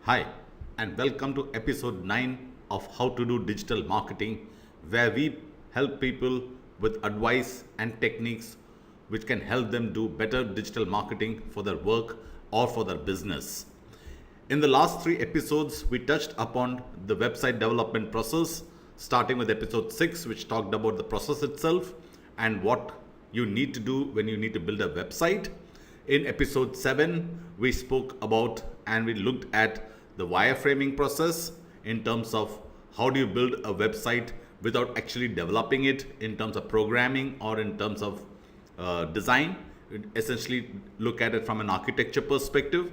Hi, and welcome to episode 9 of How to Do Digital Marketing, where we help people with advice and techniques which can help them do better digital marketing for their work or for their business. In the last 3 episodes, we touched upon the website development process, starting with episode 6, which talked about the process itself and what you need to do when you need to build a website. In episode 7, we spoke about and we looked at the wireframing process in terms of how do you build a website without actually developing it in terms of programming or in terms of design. Essentially, look at it from an architecture perspective.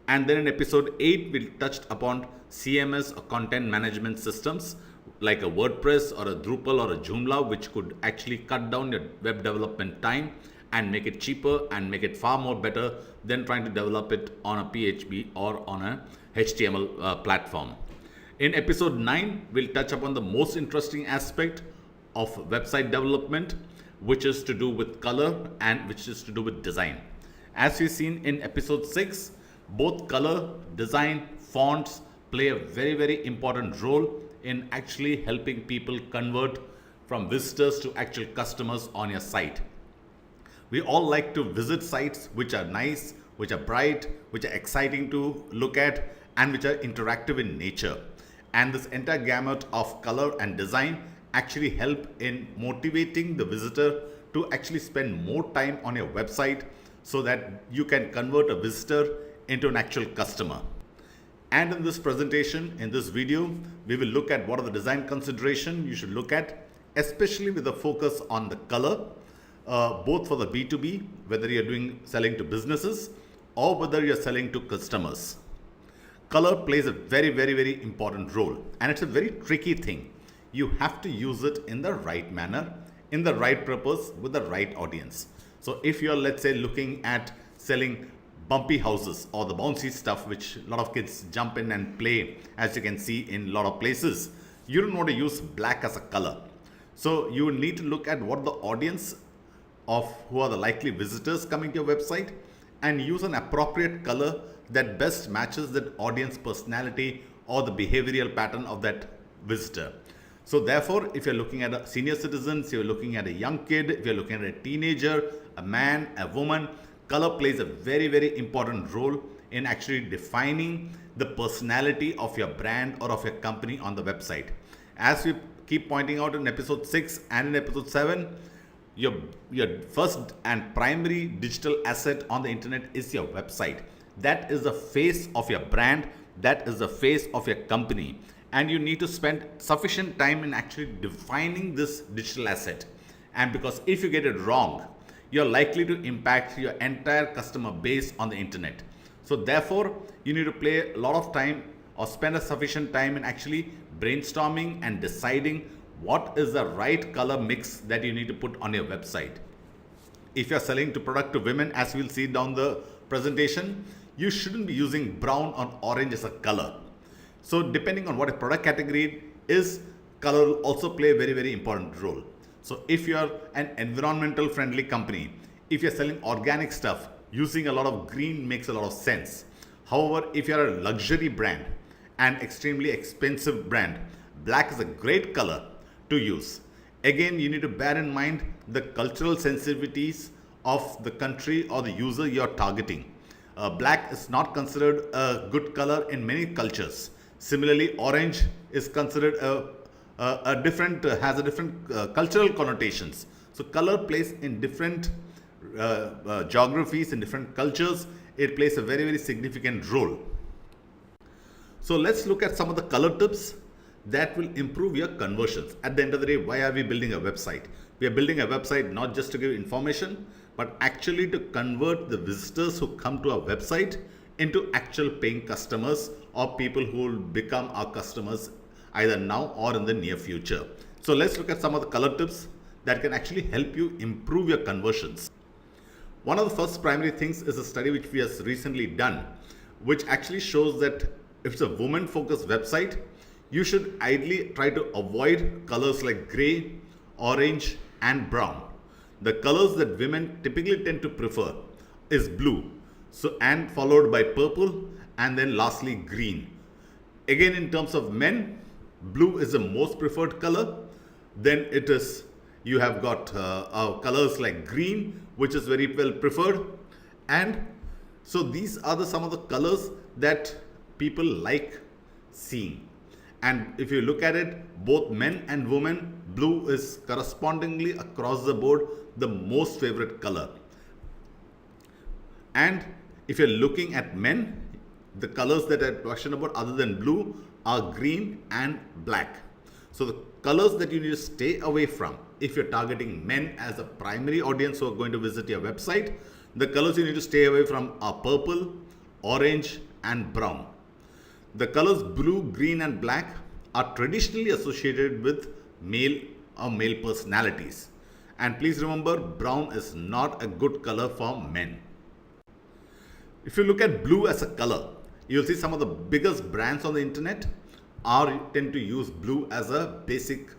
And then in episode 8, we touched upon CMS or content management systems like a WordPress or a Drupal or a Joomla, which could actually cut down your web development time and make it cheaper and make it far more better than trying to develop it on a PHP or on a HTML platform. In episode 9, we'll touch upon the most interesting aspect of website development, which is to do with color and which is to do with design. As we've seen in episode 6, both color, design, fonts play a very, very important role in actually helping people convert from visitors to actual customers on your site. We all like to visit sites which are nice, which are bright, which are exciting to look at, and which are interactive in nature. And this entire gamut of color and design actually help in motivating the visitor to actually spend more time on your website so that you can convert a visitor into an actual customer. And in this presentation, in this video, we will look at what are the design considerations you should look at, especially with a focus on the color, both for the B2B, whether you're selling to businesses or whether you're selling to customers. Color plays a very, very, very important role, and it's a very tricky thing. You have to use it in the right manner, in the right purpose, with the right audience. So if you're, let's say, looking at selling bumpy houses or the bouncy stuff which a lot of kids jump in and play, as you can see in a lot of places, you don't want to use black as a color. So you will need to look at what the audience of who are the likely visitors coming to your website and use an appropriate color that best matches that audience personality or the behavioral pattern of that visitor. So therefore, if you're looking at a senior citizens, you're looking at a young kid, if you're looking at a teenager, a man, a woman, color plays a very, very important role in actually defining the personality of your brand or of your company on the website. As we keep pointing out in episode 6 and in episode 7, your first and primary digital asset on the internet is your website. That is the face of your brand. That is the face of your company. And you need to spend sufficient time in actually defining this digital asset. And because if you get it wrong, you're likely to impact your entire customer base on the internet. So therefore, you need to play a lot of time or spend a sufficient time in actually brainstorming and deciding what is the right color mix that you need to put on your website. If you're selling to product to women, as we'll see down the presentation, you shouldn't be using brown or orange as a color. So depending on what a product category is, color will also play a very, very important role. So if you're an environmental friendly company, if you're selling organic stuff, using a lot of green makes a lot of sense. However, if you're a luxury brand and extremely expensive brand, black is a great color to use. Again, you need to bear in mind the cultural sensitivities of the country or the user you're targeting. Black is not considered a good color in many cultures. Similarly, orange is considered has a different cultural connotations. So color plays in different geographies, in different cultures. It plays a very, very significant role. So let's look at some of the color tips that will improve your conversions. At the end of the day, why are we building a website? We are building a website not just to give information, but actually to convert the visitors who come to our website into actual paying customers or people who will become our customers either now or in the near future. So let's look at some of the color tips that can actually help you improve your conversions. One of the first primary things is a study which we have recently done, which actually shows that if it's a woman focused website, you should ideally try to avoid colors like gray, orange, and brown. The colors that women typically tend to prefer is blue, and followed by purple, and then lastly green. Again, in terms of men, blue is the most preferred color. Then it is, you have got colors like green, which is very well preferred. And so these are some of the colors that people like seeing. And if you look at it, both men and women, blue is correspondingly across the board the most favorite color. And if you're looking at men, the colors that I mentioned about other than blue are green and black. So the colors that you need to stay away from, if you're targeting men as a primary audience who are going to visit your website, the colors you need to stay away from are purple, orange, and brown. The colors blue, green, and black are traditionally associated with male or male personalities. And please remember, brown is not a good color for men. If you look at blue as a color, you'll see some of the biggest brands on the internet tend to use blue as a basic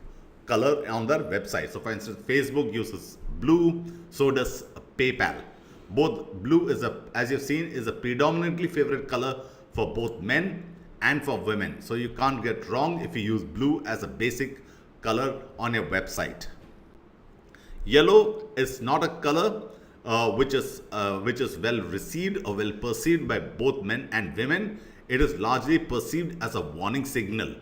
color on their website. So for instance, Facebook uses blue, so does PayPal. Both blue is as you've seen, is a predominantly favorite color for both men and for women. So you can't get wrong if you use blue as a basic color on your website. Yellow is not a color which is well received or well perceived by both men and women. It is largely perceived as a warning signal.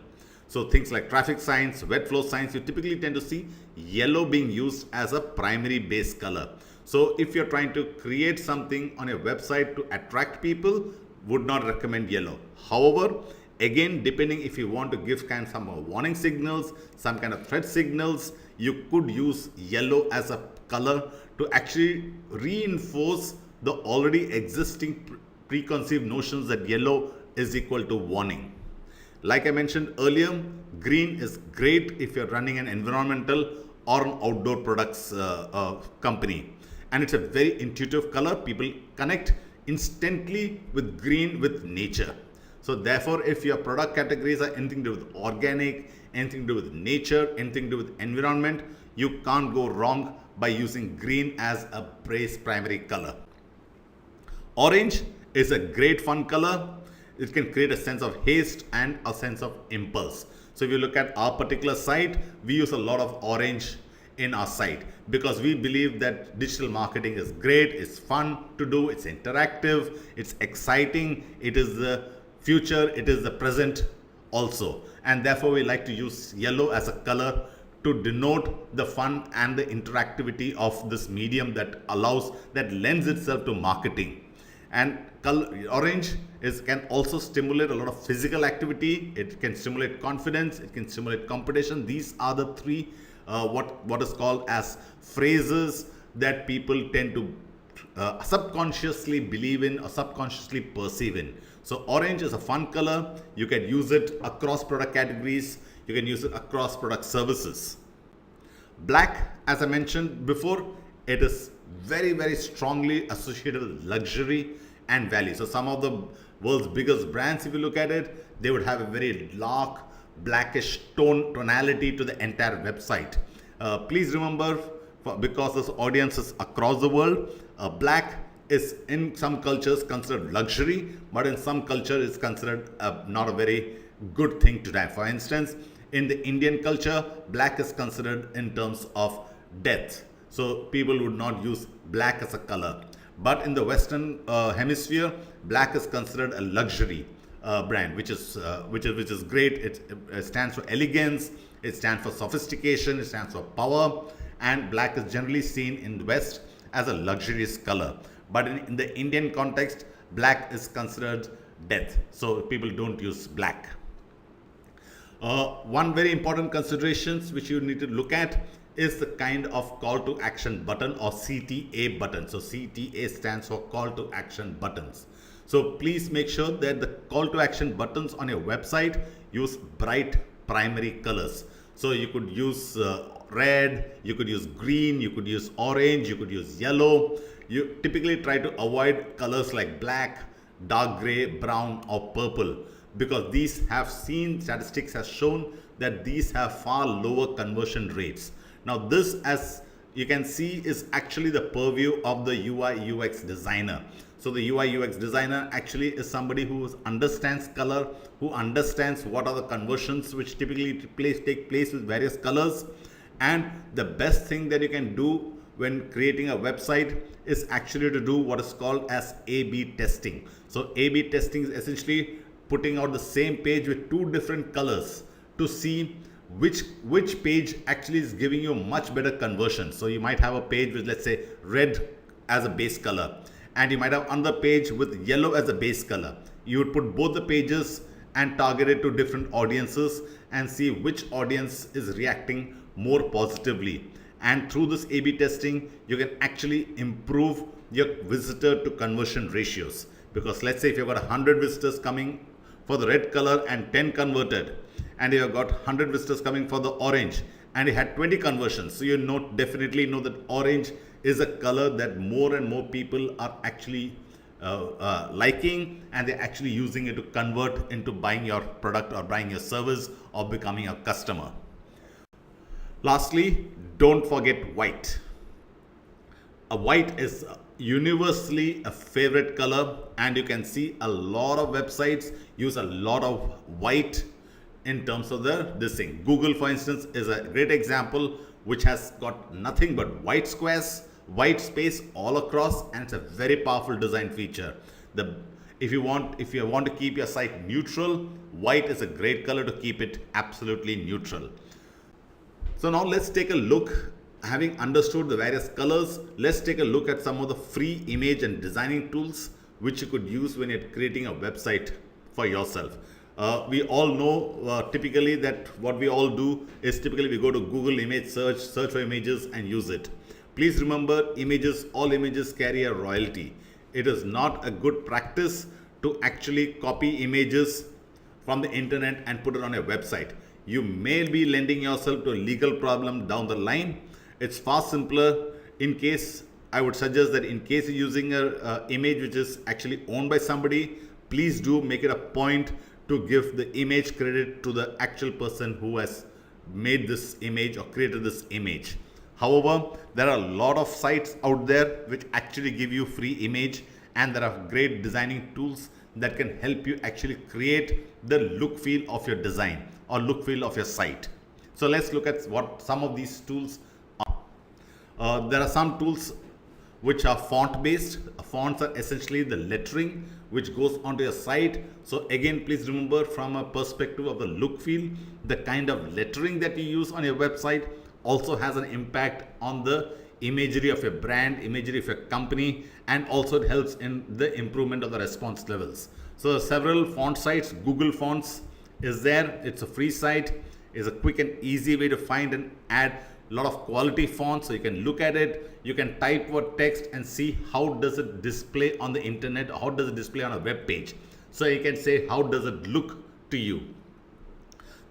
So things like traffic signs, wet flow signs, you typically tend to see yellow being used as a primary base color. So if you're trying to create something on your website to attract people, would not recommend yellow. However, again, depending if you want to give kind of some warning signals, some kind of threat signals, you could use yellow as a color to actually reinforce the already existing preconceived notions that yellow is equal to warning. Like I mentioned earlier, green is great if you're running an environmental or an outdoor products company. And it's a very intuitive color. People connect instantly with green, with nature. So therefore, if your product categories are anything to do with organic, anything to do with nature, anything to do with environment, you can't go wrong by using green as a base primary color. Orange is a great fun color. It can create a sense of haste and a sense of impulse. So if you look at our particular site, we use a lot of orange in our site because we believe that digital marketing is great, it's fun to do, it's interactive, it's exciting, it is the future, it is the present also. And therefore we like to use yellow as a color to denote the fun and the interactivity of this medium that lends itself to marketing. And orange can also stimulate a lot of physical activity. It can stimulate confidence. It can stimulate competition. These are the three what is called as phrases that people tend to subconsciously believe in or subconsciously perceive in. So orange is a fun color. You can use it across product categories. You can use it across product services. Black, as I mentioned before, it is very, very strongly associated with luxury and value. So some of the world's biggest brands, if you look at it, they would have a very dark, blackish tonality to the entire website. Please remember, because this audience is across the world, black is in some cultures considered luxury, but in some culture it's considered not a very good thing to have. For instance, in the Indian culture, black is considered in terms of death. So people would not use black as a color. But in the Western hemisphere, black is considered a luxury brand, which is great. It stands for elegance. It stands for sophistication. It stands for power. And black is generally seen in the West as a luxurious color. But in the Indian context, black is considered death. So people don't use black. One very important considerations which you need to look at is the kind of call to action button or CTA button. So CTA stands for call to action buttons. So please make sure that the call to action buttons on your website use bright primary colors. So you could use red, you could use green, you could use orange, you could use yellow. You typically try to avoid colors like black, dark gray, brown or purple, because these statistics have shown that these have far lower conversion rates. Now this, as you can see, is actually the purview of the UI UX designer. So the UI UX designer actually is somebody who understands color, who understands what are the conversions which typically take place with various colors. And the best thing that you can do when creating a website is actually to do what is called as A/B testing. So A/B testing is essentially putting out the same page with two different colors to see which page actually is giving you much better conversion. So you might have a page with, let's say, red as a base color, and you might have another page with yellow as a base color. You would put both the pages and target it to different audiences and see which audience is reacting more positively. And through this A/B testing, you can actually improve your visitor to conversion ratios. Because let's say if you've got 100 visitors coming for the red color and 10 converted, and you've got 100 visitors coming for the orange and you had 20 conversions, so you definitely know that orange is a color that more and more people are actually liking, and they're actually using it to convert into buying your product or buying your service or becoming a customer. Lastly, don't forget white. White is universally a favorite color, and you can see a lot of websites use a lot of white in terms of this thing. Google, for instance, is a great example, which has got nothing but white squares, white space all across, and it's a very powerful design feature. If you want to keep your site neutral, white is a great color to keep it absolutely neutral. So now let's take a look. Having understood the various colors, let's take a look at some of the free image and designing tools which you could use when you're creating a website for yourself. We all know typically that what we all do is typically we go to Google image search for images and use it. Please remember, all images carry a royalty. It is not a good practice to actually copy images from the internet and put it on your website. You may be lending yourself to a legal problem down the line. It's far simpler. I would suggest that in case you're using an image which is actually owned by somebody, please do make it a point to give the image credit to the actual person who has made this image or created this image. However, there are a lot of sites out there which actually give you free image, and there are great designing tools that can help you actually create the look feel of your design or look feel of your site. So let's look at what some of these tools are. There are some tools which are font based. Fonts are essentially the lettering which goes onto your site. So again, please remember, from a perspective of the look feel, the kind of lettering that you use on your website also has an impact on the imagery of your brand, imagery of your company, and also it helps in the improvement of the response levels. So several font sites. Google Fonts is there. It's a free site. It's a quick and easy way to find and add a lot of quality fonts, so you can look at it, you can type what text and see how does it display on the internet, how does it display on a web page. So you can say how does it look to you.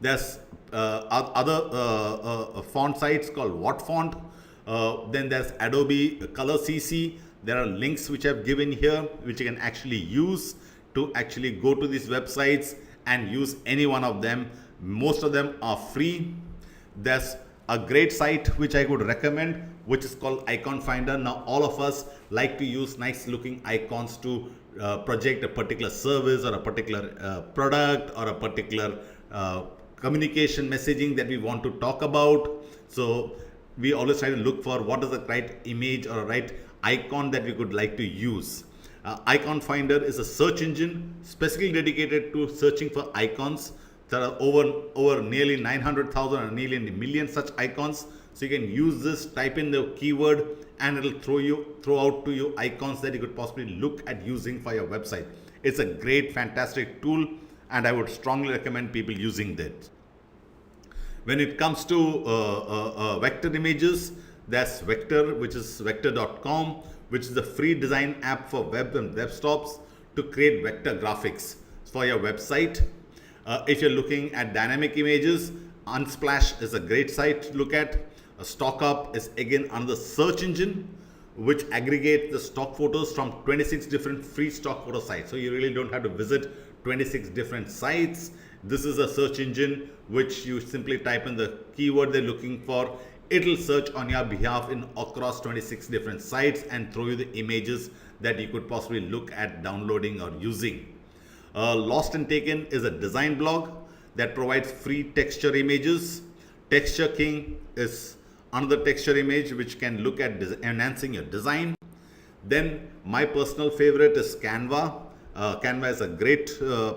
There's other font sites called WhatFont. Then there's Adobe Color CC. There are links which I've given here which you can actually use to actually go to these websites and use any one of them. Most of them are free. There's a great site which I would recommend, which is called Icon Finder. Now all of us like to use nice looking icons to project a particular service or a particular product or a particular communication messaging that we want to talk about. So we always try to look for what is the right image or right icon that we could like to use. Icon Finder is a search engine specifically dedicated to searching for icons. There are over nearly 900,000 or nearly a million such icons. So you can use this, type in the keyword, and it'll throw out to you icons that you could possibly look at using for your website. It's a great, fantastic tool, and I would strongly recommend people using that. When it comes to vector images, there's Vector, which is vector.com, which is a free design app for web and desktops to create vector graphics for your website. If you're looking at dynamic images, Unsplash is a great site to look at. StockUp is again another search engine which aggregates the stock photos from 26 different free stock photo sites. So you really don't have to visit 26 different sites. This is a search engine which you simply type in the keyword they're looking for. It'll search on your behalf across 26 different sites and throw you the images that you could possibly look at downloading or using. Lost and Taken is a design blog that provides free texture images. Texture King is another texture image which can look at enhancing your design. Then my personal favorite is Canva. Canva is a great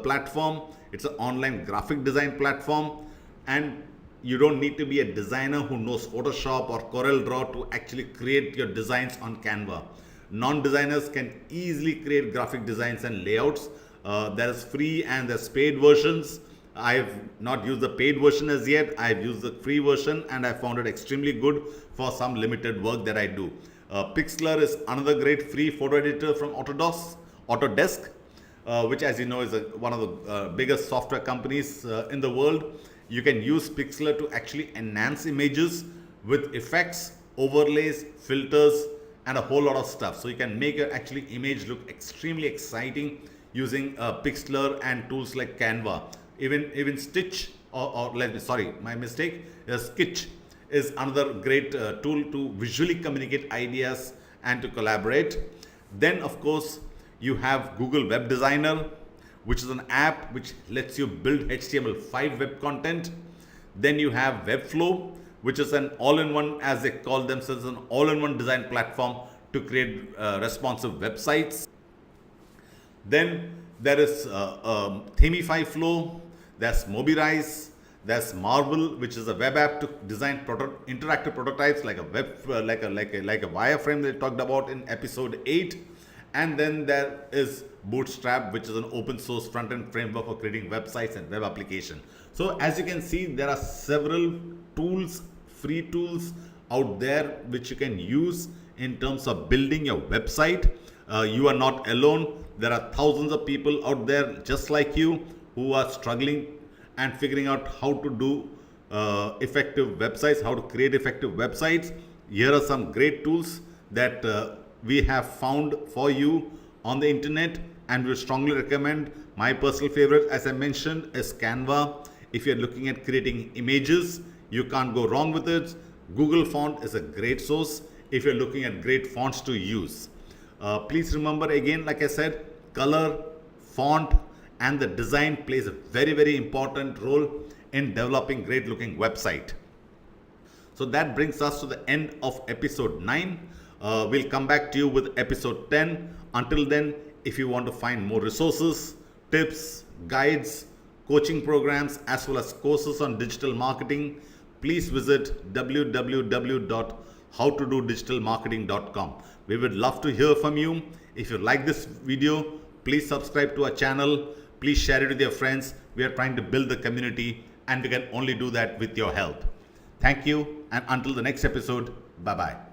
platform. It's an online graphic design platform, and you don't need to be a designer who knows Photoshop or CorelDRAW to actually create your designs on Canva. Non-designers can easily create graphic designs and layouts. There's free and there's paid versions. I have not used the paid version as yet. I've used the free version and I found it extremely good for some limited work that I do. Pixlr is another great free photo editor from Autodesk, which, as you know, is one of the biggest software companies in the world. You can use Pixlr to actually enhance images with effects, overlays, filters, and a whole lot of stuff. So you can make your actually image look extremely exciting using Pixlr and tools like Canva. Even Stitch Sketch is another great tool to visually communicate ideas and to collaborate. Then, of course, you have Google Web Designer, which is an app which lets you build HTML5 web content. Then you have Webflow, which is an all-in-one, as they call themselves, an all-in-one design platform to create responsive websites. Then there is Themify Flow, there's Mobirise, there's Marvel, which is a web app to design interactive prototypes like a wireframe that we talked about in episode 8. And then there is Bootstrap, which is an open source front-end framework for creating websites and web application. So as you can see, there are several tools, free tools out there which you can use in terms of building your website. You are not alone. There are thousands of people out there just like you who are struggling and figuring out how to do effective websites, how to create effective websites. Here are some great tools that we have found for you on the internet, and we strongly recommend. My personal favorite, as I mentioned, is Canva. If you're looking at creating images, you can't go wrong with it. Google Font is a great source if you're looking at great fonts to use. Please remember, again, like I said, color, font, and the design plays a very, very important role in developing great looking website. So that brings us to the end of episode 9. We'll come back to you with episode 10. Until then, if you want to find more resources, tips, guides, coaching programs, as well as courses on digital marketing, please visit www.howtododigitalmarketing.com. We would love to hear from you. If you like this video, please subscribe to our channel. Please share it with your friends. We are trying to build the community, and we can only do that with your help. Thank you, and until the next episode, bye-bye.